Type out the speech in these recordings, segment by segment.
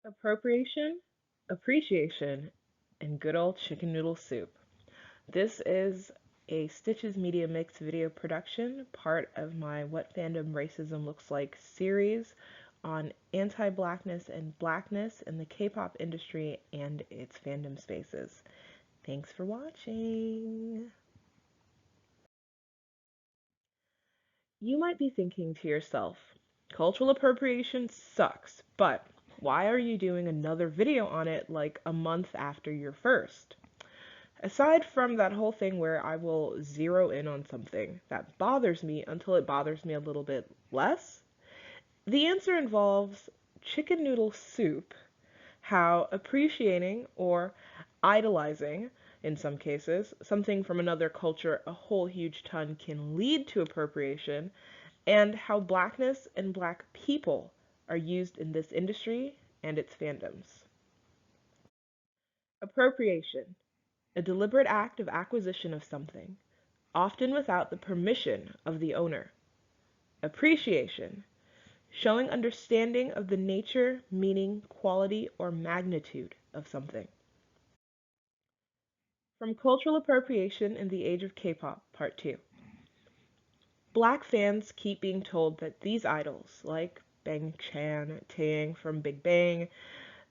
Appropriation, appreciation, and good old chicken noodle soup. This is a Stitches Media Mix video production, part of my What Fandom Racism Looks Like series on anti-blackness and blackness in the K-pop industry and its fandom spaces. Thanks for watching. You might be thinking to yourself, cultural appropriation sucks, but why are you doing another video on it like a month after your first? Aside from that whole thing where I will zero in on something that bothers me until it bothers me a little bit less, the answer involves chicken noodle soup, how appreciating or idolizing, in some cases, something from another culture a whole huge ton can lead to appropriation, and how blackness and black people are used in this industry and its fandoms. Appropriation, a deliberate act of acquisition of something, often without the permission of the owner. Appreciation, showing understanding of the nature, meaning, quality, or magnitude of something. From Cultural Appropriation in the Age of K-pop, Part 2. Black fans keep being told that these idols, like Bang Chan, Taeyang from Big Bang,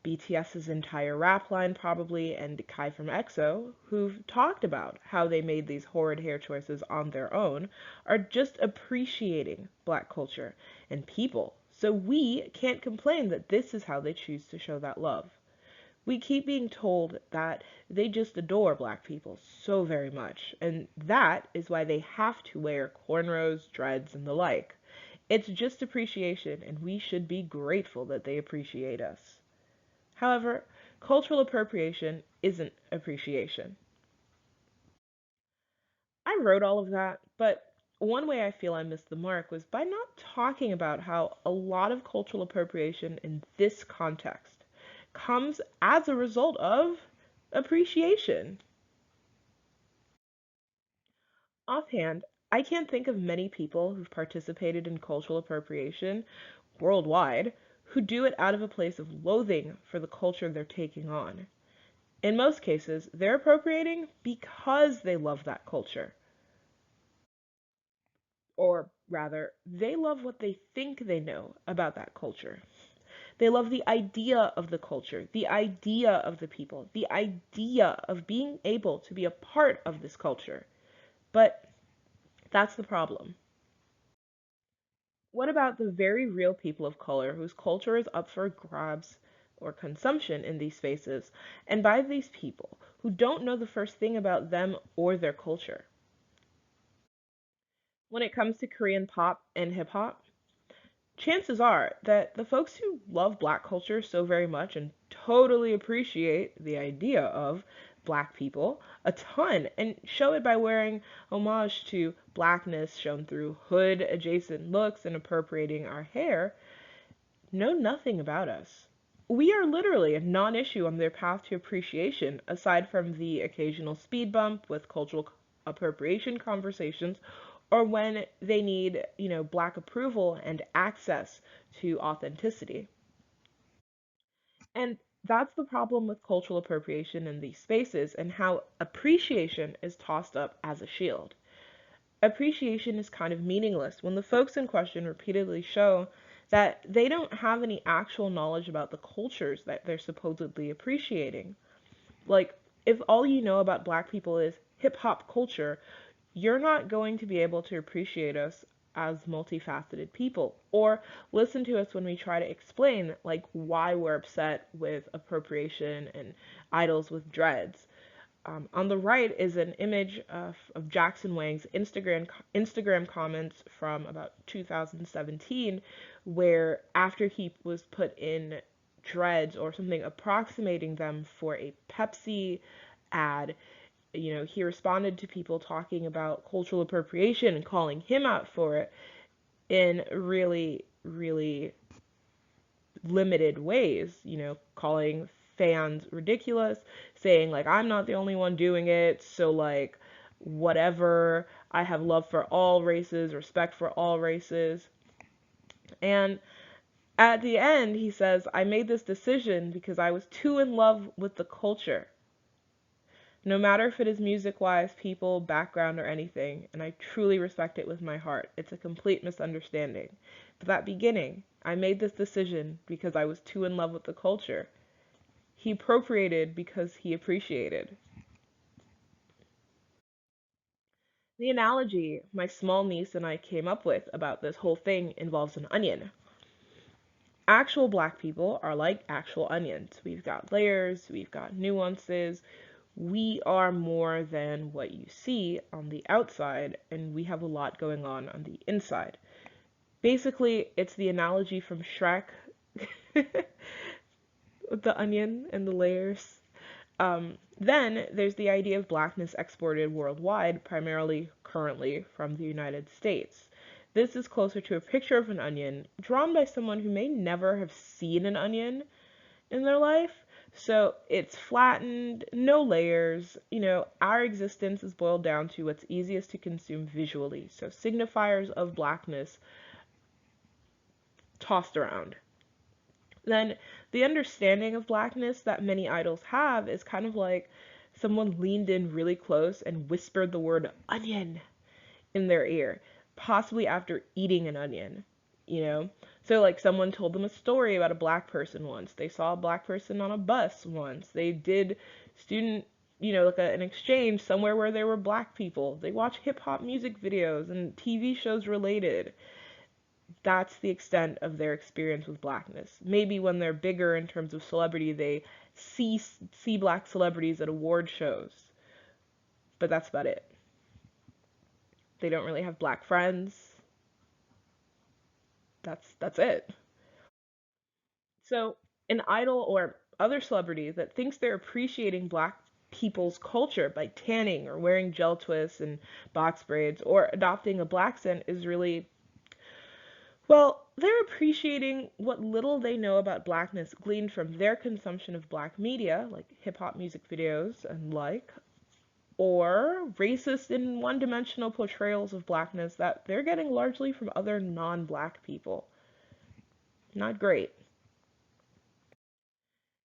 BTS's entire rap line probably, and Kai from EXO, who've talked about how they made these horrid hair choices on their own, are just appreciating black culture and people. So we can't complain that this is how they choose to show that love. We keep being told that they just adore black people so very much, and that is why they have to wear cornrows, dreads, and the like. It's just appreciation, and we should be grateful that they appreciate us. However, cultural appropriation isn't appreciation. I wrote all of that, but one way I feel I missed the mark was by not talking about how a lot of cultural appropriation in this context comes as a result of appreciation. Offhand, I can't think of many people who've participated in cultural appropriation worldwide who do it out of a place of loathing for the culture they're taking on. In most cases, they're appropriating because they love that culture. Or rather, they love what they think they know about that culture. They love the idea of the culture, the idea of the people, the idea of being able to be a part of this culture. But that's the problem. What about the very real people of color whose culture is up for grabs or consumption in these spaces, and by these people who don't know the first thing about them or their culture? When it comes to Korean pop and hip hop, chances are that the folks who love black culture so very much and totally appreciate the idea of black people a ton and show it by wearing homage to blackness shown through hood adjacent looks and appropriating our hair know nothing about us. We are literally a non-issue on their path to appreciation, aside from the occasional speed bump with cultural appropriation conversations, or when they need, black approval and access to authenticity. And that's the problem with cultural appropriation in these spaces and how appreciation is tossed up as a shield. Appreciation is kind of meaningless when the folks in question repeatedly show that they don't have any actual knowledge about the cultures that they're supposedly appreciating. Like, if all you know about black people is hip hop culture, you're not going to be able to appreciate us as multifaceted people or listen to us when we try to explain like why we're upset with appropriation and idols with dreads. On the right is an image of Jackson Wang's Instagram comments from about 2017, where after he was put in dreads or something approximating them for a Pepsi ad, he responded to people talking about cultural appropriation and calling him out for it in really, really limited ways, calling fans ridiculous, saying like I'm not the only one doing it, so like whatever, I have love for all races, respect for all races. And At the end, he says, I made this decision because I was too in love with the culture. No matter if it is music-wise, people, background, or anything, and I truly respect it with my heart. It's a complete misunderstanding. But that beginning, I made this decision because I was too in love with the culture. He appropriated because he appreciated. The analogy my small niece and I came up with about this whole thing involves an onion. Actual black people are like actual onions. We've got layers, we've got nuances. We are more than what you see on the outside, and we have a lot going on the inside. Basically, it's the analogy from Shrek with the onion and the layers. Then there's the idea of blackness exported worldwide, primarily currently from the United States. This is closer to a picture of an onion drawn by someone who may never have seen an onion in their life. So it's flattened, no layers. Our existence is boiled down to what's easiest to consume visually. So signifiers of blackness tossed around. Then the understanding of blackness that many idols have is kind of like someone leaned in really close and whispered the word onion in their ear, possibly after eating an onion, you know? So like someone told them a story about a black person once. They saw a black person on a bus once. They did student, like an exchange somewhere where there were black people. They watch hip hop music videos and TV shows related. That's the extent of their experience with blackness. Maybe when they're bigger in terms of celebrity, they see black celebrities at award shows, but that's about it. They don't really have black friends. That's it. So, an idol or other celebrity that thinks they're appreciating black people's culture by tanning or wearing gel twists and box braids or adopting a black scent is really, well, they're appreciating what little they know about blackness gleaned from their consumption of black media, like hip hop music videos and or racist and one-dimensional portrayals of blackness that they're getting largely from other non-black people. Not great.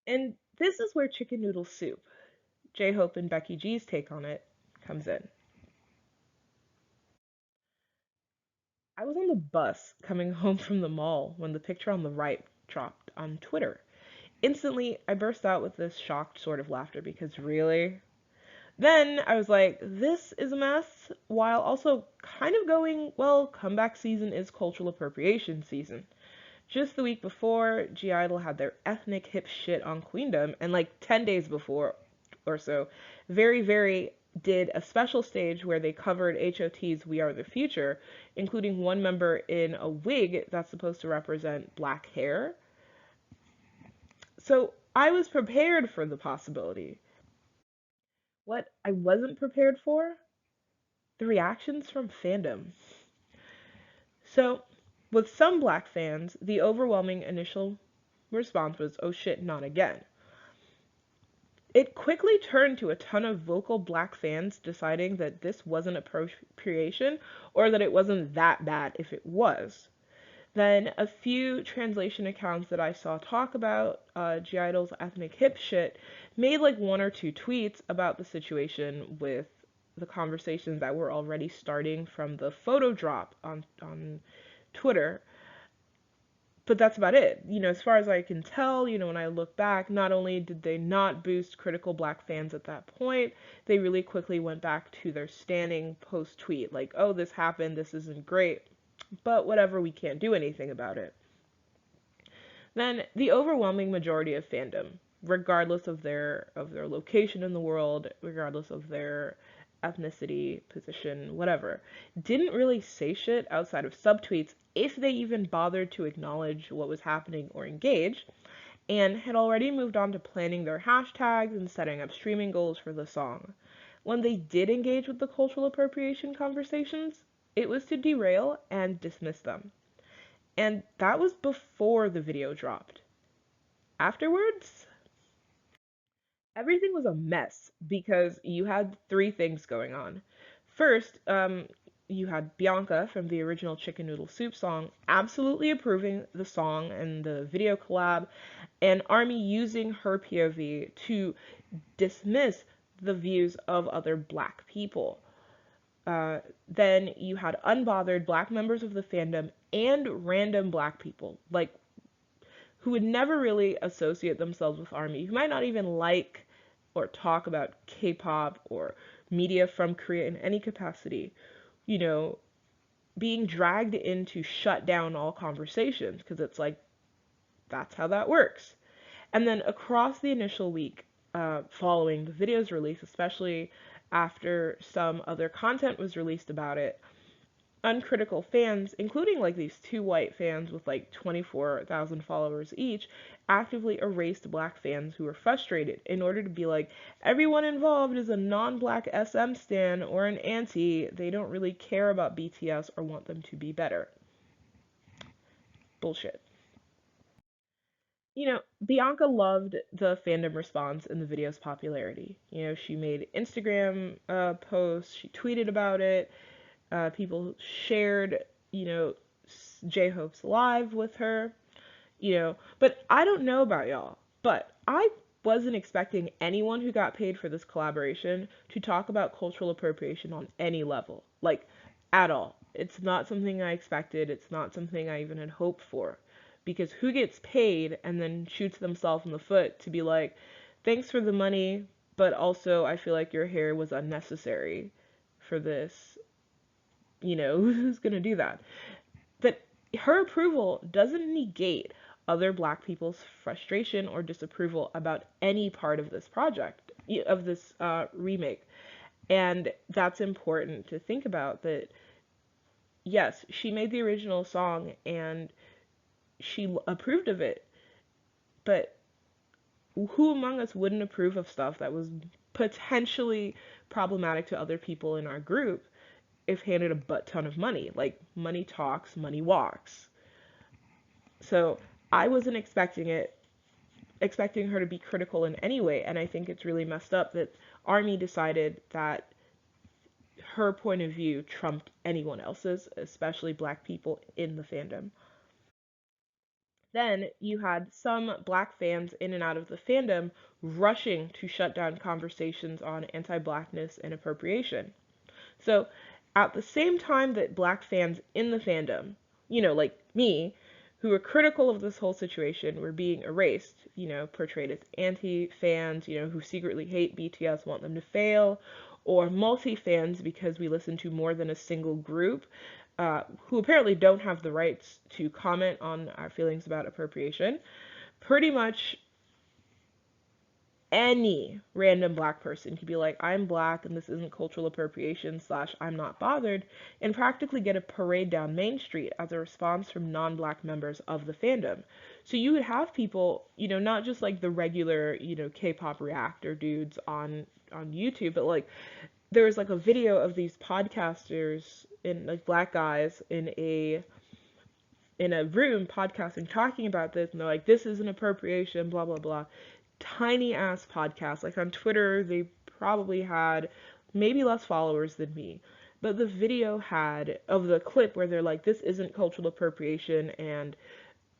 And this is where Chicken Noodle Soup, J-Hope and Becky G's take on it, comes in. I was on the bus coming home from the mall when the picture on the right dropped on Twitter. Instantly, I burst out with this shocked sort of laughter because really? Then I was like, this is a mess, while also kind of going, well, comeback season is cultural appropriation season. Just the week before, (G)I-DLE had their ethnic hip shit on Queendom, and like 10 days before or so, Very Very did a special stage where they covered HOT's We Are the Future, including one member in a wig that's supposed to represent black hair. So I was prepared for the possibility. What I wasn't prepared for? The reactions from fandom. So, with some black fans, the overwhelming initial response was, oh shit, not again. It quickly turned to a ton of vocal black fans deciding that this wasn't appropriation or that it wasn't that bad if it was. Then a few translation accounts that I saw talk about (G)I-DLE's ethnic hip shit made like one or two tweets about the situation with the conversations that were already starting from the photo drop on Twitter. But that's about it. As far as I can tell, when I look back, not only did they not boost critical black fans at that point, they really quickly went back to their standing post-tweet, like, oh, this happened, this isn't great, but whatever, we can't do anything about it. Then the overwhelming majority of fandom, regardless of their location in the world, regardless of their ethnicity, position, whatever, didn't really say shit outside of subtweets if they even bothered to acknowledge what was happening or engage, and had already moved on to planning their hashtags and setting up streaming goals for the song. When they did engage with the cultural appropriation conversations, it was to derail and dismiss them. And that was before the video dropped. Afterwards, everything was a mess because you had three things going on. First, you had Bianca from the original Chicken Noodle Soup song absolutely approving the song and the video collab, and ARMY using her POV to dismiss the views of other black people. Then you had unbothered black members of the fandom and random black people, like, who would never really associate themselves with ARMY, who might not even like or talk about K-pop or media from Korea in any capacity, you know, being dragged in to shut down all conversations, because it's like, that's how that works. And then across the initial week following the video's release, especially after some other content was released about it, uncritical fans, including like these two white fans with like 24,000 followers each, actively erased black fans who were frustrated in order to be like, everyone involved is a non-black SM stan or an anti. They don't really care about BTS or want them to be better. Bullshit. Bianca loved the fandom response and the video's popularity. She made Instagram posts, she tweeted about it, people shared, J-Hope's live with her, but I don't know about y'all, but I wasn't expecting anyone who got paid for this collaboration to talk about cultural appropriation on any level, like, at all. It's not something I expected, it's not something I even had hoped for, because who gets paid and then shoots themselves in the foot to be like, thanks for the money, but also I feel like your hair was unnecessary for this, who's gonna do that? But her approval doesn't negate other black people's frustration or disapproval about any part of this project, of this remake. And that's important to think about, that yes, she made the original song and she approved of it, but who among us wouldn't approve of stuff that was potentially problematic to other people in our group if handed a butt ton of money? Like, money talks, money walks. So I wasn't expecting her to be critical in any way, and I think it's really messed up that ARMY decided that her point of view trumped anyone else's, especially black people in the fandom. Then you had some black fans in and out of the fandom rushing to shut down conversations on anti-blackness and appropriation. So at the same time that black fans in the fandom, like me, who were critical of this whole situation, were being erased, portrayed as anti-fans, who secretly hate BTS, want them to fail, or multi-fans because we listen to more than a single group, who apparently don't have the rights to comment on our feelings about appropriation. Pretty much any random black person could be like, I'm black and this isn't cultural appropriation / I'm not bothered, and practically get a parade down Main Street as a response from non-black members of the fandom. So you would have people, not just like the regular, K-pop reactor dudes on YouTube, but like there was like a video of these podcasters in like black guys in a room podcasting, talking about this, and they're like, this is an appropriation, blah blah blah. Tiny ass podcast. Like on Twitter, they probably had maybe less followers than me, but the video had of the clip where they're like, this isn't cultural appropriation, and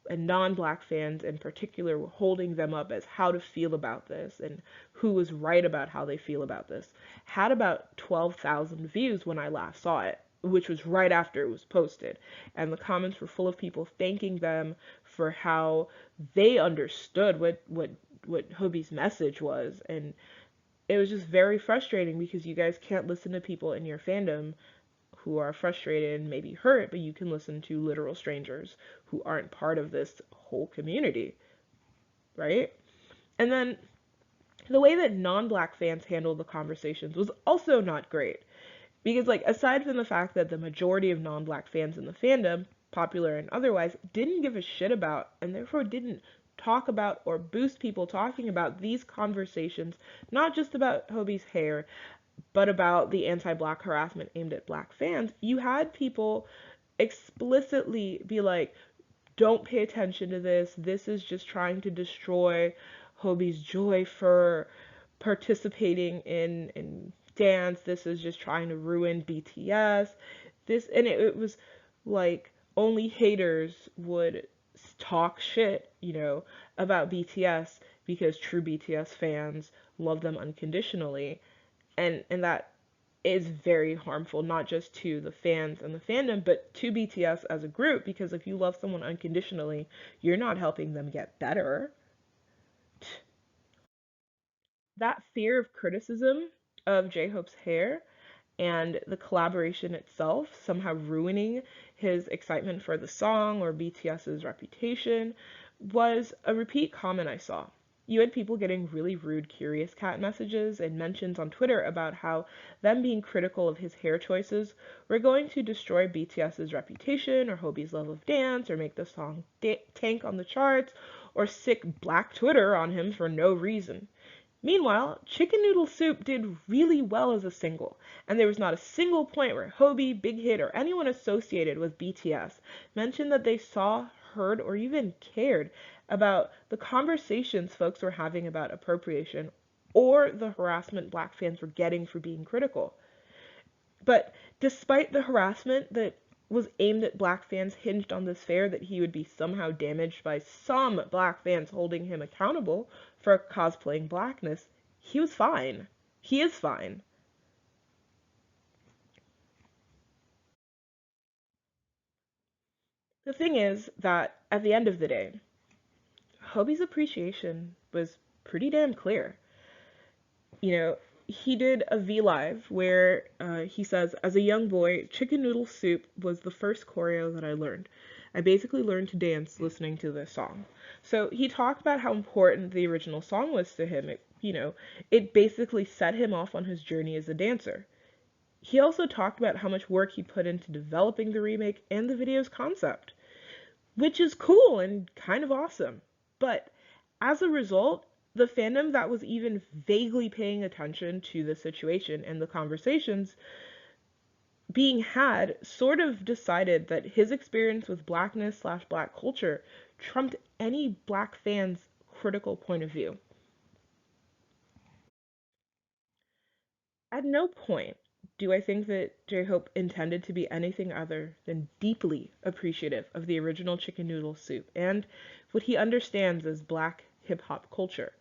non-black fans in particular were holding them up as how to feel about this and who was right about how they feel about this, had about 12,000 views when I last saw it, which was right after it was posted. And the comments were full of people thanking them for how they understood what Hobie's message was. And it was just very frustrating because you guys can't listen to people in your fandom who are frustrated and maybe hurt, but you can listen to literal strangers who aren't part of this whole community, right? And then the way that non-black fans handled the conversations was also not great. Because, like, aside from the fact that the majority of non-black fans in the fandom, popular and otherwise, didn't give a shit about, and therefore didn't talk about or boost people talking about these conversations, not just about Hobie's hair, but about the anti-black harassment aimed at black fans, you had people explicitly be like, don't pay attention to this. This is just trying to destroy Hobie's joy for participating in dance. This is just trying to ruin BTS. It was like only haters would talk shit, about BTS because true BTS fans love them unconditionally, and that is very harmful, not just to the fans and the fandom, but to BTS as a group, because if you love someone unconditionally, you're not helping them get better. That fear of criticism of J-Hope's hair and the collaboration itself somehow ruining his excitement for the song or BTS's reputation was a repeat comment I saw. You had people getting really rude Curious Cat messages and mentions on Twitter about how them being critical of his hair choices were going to destroy BTS's reputation or Hobie's love of dance or make the song tank on the charts or sick Black Twitter on him for no reason. Meanwhile, Chicken Noodle Soup did really well as a single, and there was not a single point where Hobie, Big Hit, or anyone associated with BTS mentioned that they saw, heard, or even cared about the conversations folks were having about appropriation or the harassment Black fans were getting for being critical. But despite the harassment that was aimed at Black fans hinged on this fear that he would be somehow damaged by some Black fans holding him accountable for cosplaying Blackness, he was fine. He is fine. The thing is that at the end of the day, Hobie's appreciation was pretty damn clear. You know, he did a V Live where he says, as a young boy, Chicken Noodle Soup was the first choreo that I learned. I basically learned to dance listening to this song. So he talked about how important the original song was to him. It basically set him off on his journey as a dancer. He also talked about how much work he put into developing the remake and the video's concept, which is cool and kind of awesome. But as a result, the fandom that was even vaguely paying attention to the situation and the conversations being had sort of decided that his experience with blackness/black culture trumped any Black fan's critical point of view. At no point do I think that J-Hope intended to be anything other than deeply appreciative of the original Chicken Noodle Soup and what he understands as Black hip hop culture.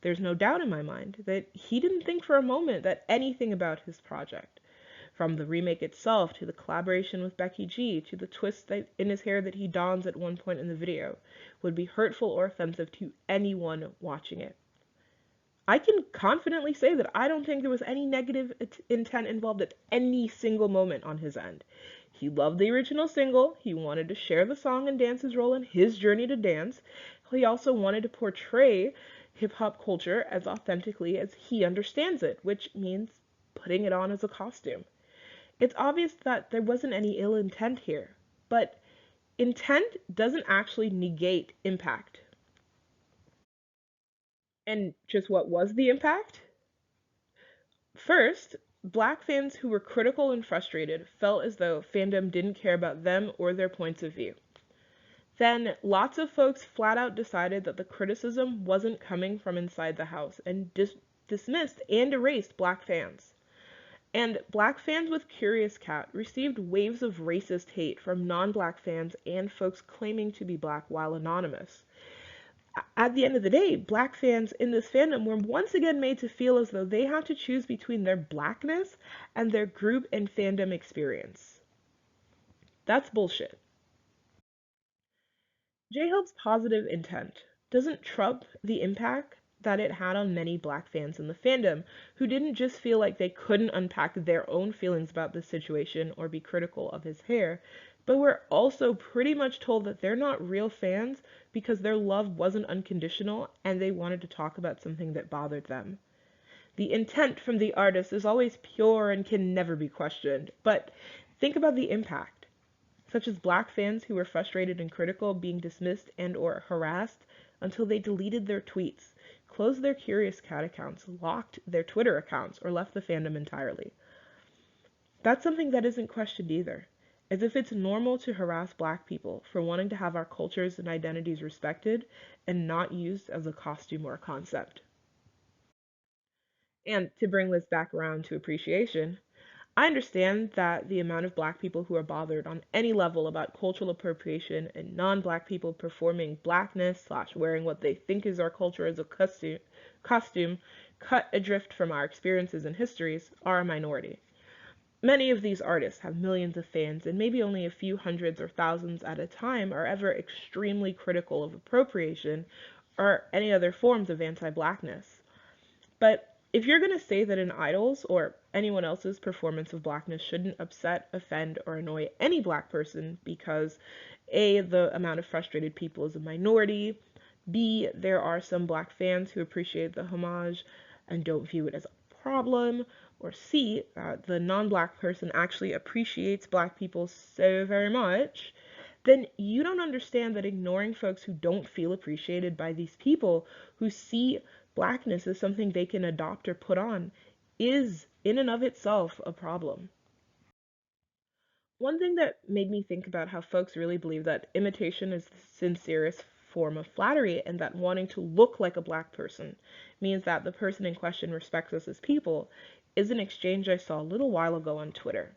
There's no doubt in my mind that he didn't think for a moment that anything about his project, from the remake itself to the collaboration with Becky G to the twist in his hair that he dons at one point in the video, would be hurtful or offensive to anyone watching it. I can confidently say that I don't think there was any negative intent involved at any single moment on his end. He loved the original single, he wanted to share the song and dance his role in his journey to dance. He also wanted to portray hip hop culture as authentically as he understands it, which means putting it on as a costume. It's obvious that there wasn't any ill intent here, but intent doesn't actually negate impact. And just what was the impact? First, Black fans who were critical and frustrated felt as though fandom didn't care about them or their points of view. Then, lots of folks flat out decided that the criticism wasn't coming from inside the house and dismissed and erased Black fans. And Black fans with Curious Cat received waves of racist hate from non-Black fans and folks claiming to be Black while anonymous. At the end of the day, Black fans in this fandom were once again made to feel as though they had to choose between their Blackness and their group and fandom experience. That's bullshit. J-Hope's positive intent doesn't trump the impact that it had on many Black fans in the fandom who didn't just feel like they couldn't unpack their own feelings about this situation or be critical of his hair, but were also pretty much told that they're not real fans because their love wasn't unconditional and they wanted to talk about something that bothered them. The intent from the artist is always pure and can never be questioned, but think about the impact, such as Black fans who were frustrated and critical being dismissed and or harassed until they deleted their tweets, closed their Curious Cat accounts, locked their Twitter accounts, or left the fandom entirely. That's something that isn't questioned either, as if it's normal to harass Black people for wanting to have our cultures and identities respected and not used as a costume or a concept. And to bring this back around to appreciation, I understand that the amount of black people who are bothered on any level about cultural appropriation and non-black people performing blackness slash wearing what they think is our culture as a costume cut adrift from our experiences and histories are a minority. Many of these artists have millions of fans, and maybe only a few hundreds or thousands at a time are ever extremely critical of appropriation or any other forms of anti-blackness. But if you're going to say that an idol's or anyone else's performance of blackness shouldn't upset, offend, or annoy any black person because A, the amount of frustrated people is a minority, B, there are some black fans who appreciate the homage and don't view it as a problem, or C, the non-black person actually appreciates black people so very much, then you don't understand that ignoring folks who don't feel appreciated by these people, who see blackness as something they can adopt or put on, is in and of itself a problem. One thing that made me think about how folks really believe that imitation is the sincerest form of flattery, and that wanting to look like a black person means that the person in question respects us as people, is an exchange I saw a little while ago on Twitter.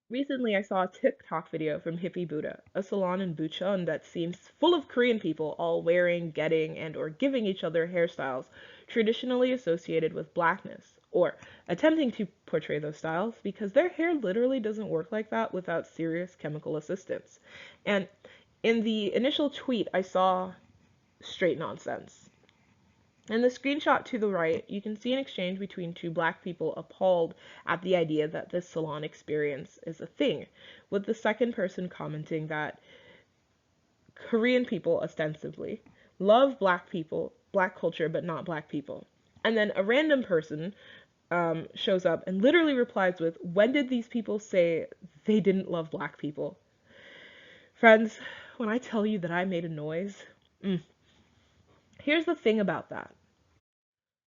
Recently, I saw a TikTok video from Hippie Buddha, a salon in Bucheon that seems full of Korean people all wearing, getting, and or giving each other hairstyles traditionally associated with blackness, or attempting to portray those styles because their hair literally doesn't work like that without serious chemical assistance. And in the initial tweet, I saw straight nonsense. In the screenshot to the right, you can see an exchange between two black people appalled at the idea that this salon experience is a thing, with the second person commenting that Korean people, ostensibly, love black people, black culture, but not black people. And then a random person shows up and literally replies with, "When did these people say they didn't love black people?" Friends, when I tell you that I made a noise, here's the thing about that.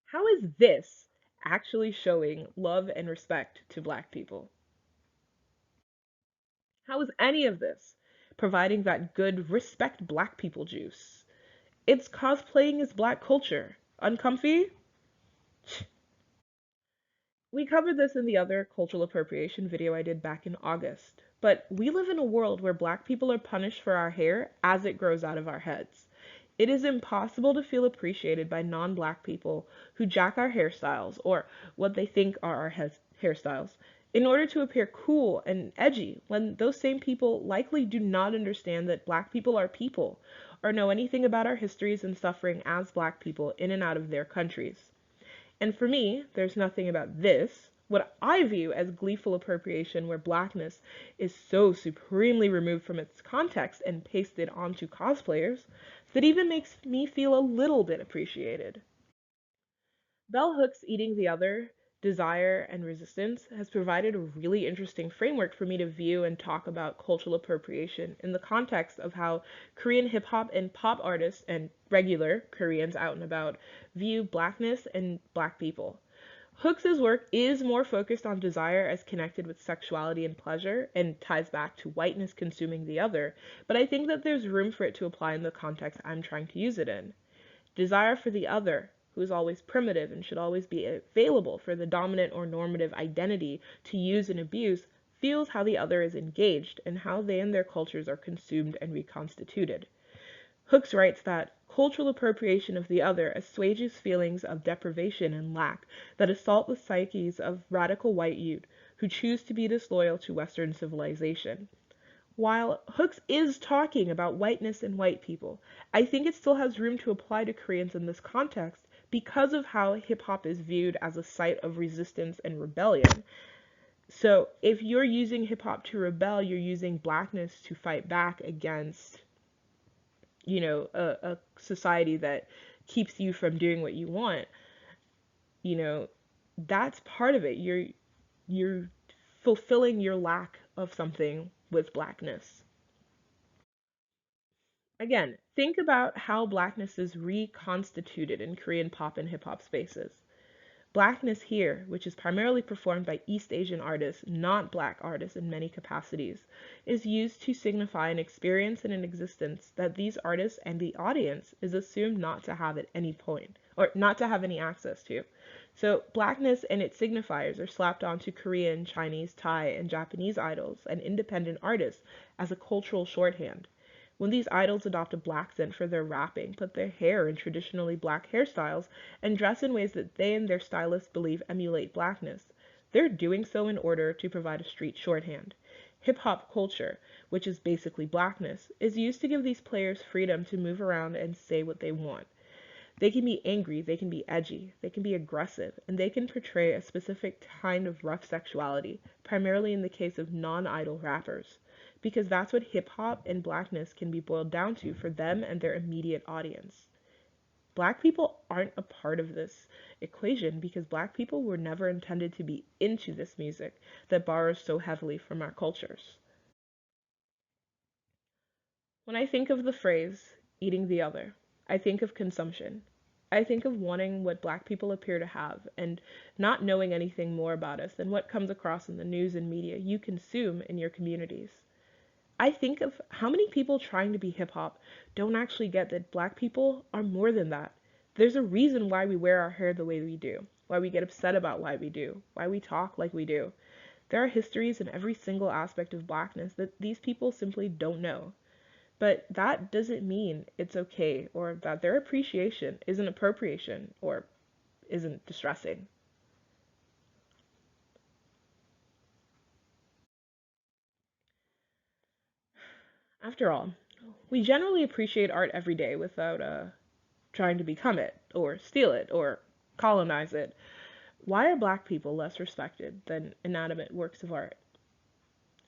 How is this actually showing love and respect to black people? How is any of this providing that good respect black people juice? It's cosplaying as black culture. Uncomfy? We covered this in the other cultural appropriation video I did back in August, but we live in a world where black people are punished for our hair as it grows out of our heads. It is impossible to feel appreciated by non-black people who jack our hairstyles, or what they think are our hairstyles, in order to appear cool and edgy, when those same people likely do not understand that black people are people, or know anything about our histories and suffering as black people in and out of their countries. And for me, there's nothing about this, what I view as gleeful appropriation, where blackness is so supremely removed from its context and pasted onto cosplayers, that even makes me feel a little bit appreciated. Bell Hooks' Eating the Other, Desire and Resistance has provided a really interesting framework for me to view and talk about cultural appropriation in the context of how Korean hip hop and pop artists and regular Koreans out and about view blackness and black people. Hooks' work is more focused on desire as connected with sexuality and pleasure, and ties back to whiteness consuming the other, but I think that there's room for it to apply in the context I'm trying to use it in. Desire for the other, who is always primitive and should always be available for the dominant or normative identity to use and abuse, feels how the other is engaged and how they and their cultures are consumed and reconstituted. Hooks writes that cultural appropriation of the other assuages feelings of deprivation and lack that assault the psyches of radical white youth who choose to be disloyal to Western civilization. While Hooks is talking about whiteness and white people, I think it still has room to apply to Koreans in this context because of how hip hop is viewed as a site of resistance and rebellion. So if you're using hip hop to rebel, you're using blackness to fight back against, a society that keeps you from doing what you want. You know, that's part of it. You're fulfilling your lack of something with blackness. Again, think about how blackness is reconstituted in Korean pop and hip hop spaces. Blackness here, which is primarily performed by East Asian artists, not Black artists in many capacities, is used to signify an experience and an existence that these artists and the audience is assumed not to have at any point, or not to have any access to. So Blackness and its signifiers are slapped onto Korean, Chinese, Thai, and Japanese idols and independent artists as a cultural shorthand. When these idols adopt a black scent for their rapping, put their hair in traditionally black hairstyles, and dress in ways that they and their stylists believe emulate blackness, they're doing so in order to provide a street shorthand. Hip-hop culture, which is basically blackness, is used to give these players freedom to move around and say what they want. They can be angry, they can be edgy, they can be aggressive, and they can portray a specific kind of rough sexuality, primarily in the case of non-idol rappers, because that's what hip-hop and blackness can be boiled down to for them and their immediate audience. Black people aren't a part of this equation because black people were never intended to be into this music that borrows so heavily from our cultures. When I think of the phrase, eating the other, I think of consumption. I think of wanting what black people appear to have and not knowing anything more about us than what comes across in the news and media you consume in your communities. I think of how many people trying to be hip hop don't actually get that black people are more than that. There's a reason why we wear our hair the way we do, why we get upset about why we do, why we talk like we do. There are histories in every single aspect of blackness that these people simply don't know. But that doesn't mean it's okay or that their appreciation isn't appropriation or isn't distressing. After all, we generally appreciate art every day without trying to become it, or steal it, or colonize it. Why are black people less respected than inanimate works of art?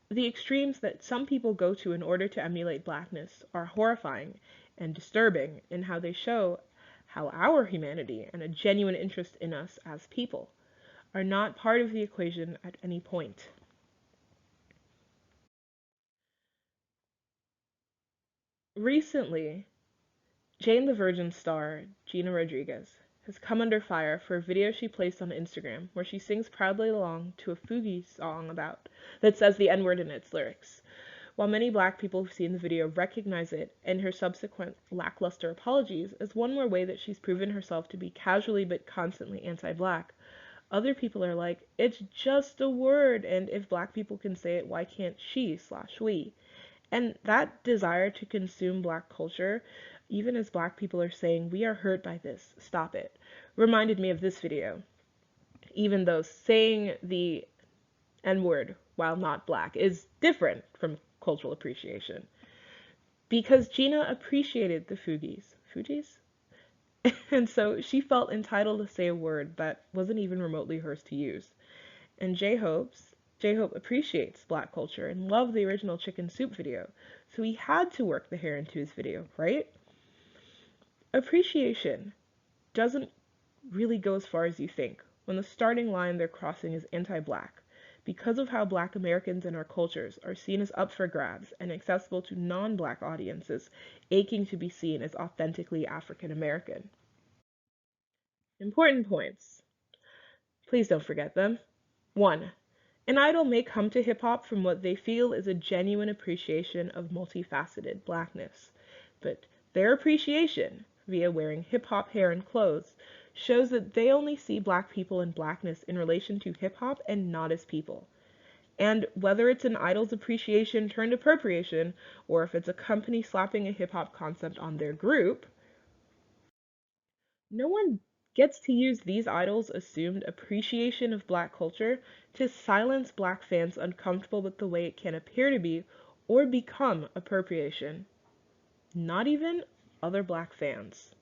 The extremes that some people go to in order to emulate blackness are horrifying and disturbing in how they show how our humanity and a genuine interest in us as people are not part of the equation at any point. Recently, Jane the Virgin star, Gina Rodriguez, has come under fire for a video she placed on Instagram where she sings proudly along to a Fugees song about that says the N-word in its lyrics. While many black people who've seen the video recognize it and her subsequent lackluster apologies as one more way that she's proven herself to be casually but constantly anti-black, other people are like, it's just a word, and if black people can say it, why can't she/we? And that desire to consume black culture, even as black people are saying, we are hurt by this, stop it, reminded me of this video. Even though saying the N-word while not black is different from cultural appreciation. Because Gina appreciated the Fugees. Fugees? And so she felt entitled to say a word that wasn't even remotely hers to use. And J-Hope appreciates black culture and loved the original Chicken Soup video, so he had to work the hair into his video, right? Appreciation doesn't really go as far as you think when the starting line they're crossing is anti-black, because of how black Americans and our cultures are seen as up for grabs and accessible to non-black audiences aching to be seen as authentically African American. Important points. Please don't forget them. 1. An idol may come to hip hop from what they feel is a genuine appreciation of multifaceted blackness, but their appreciation, via wearing hip hop hair and clothes, shows that they only see black people and blackness in relation to hip hop and not as people. And whether it's an idol's appreciation turned appropriation, or if it's a company slapping a hip hop concept on their group, no one gets to use these idols' assumed appreciation of black culture to silence black fans uncomfortable with the way it can appear to be or become appropriation. Not even other black fans.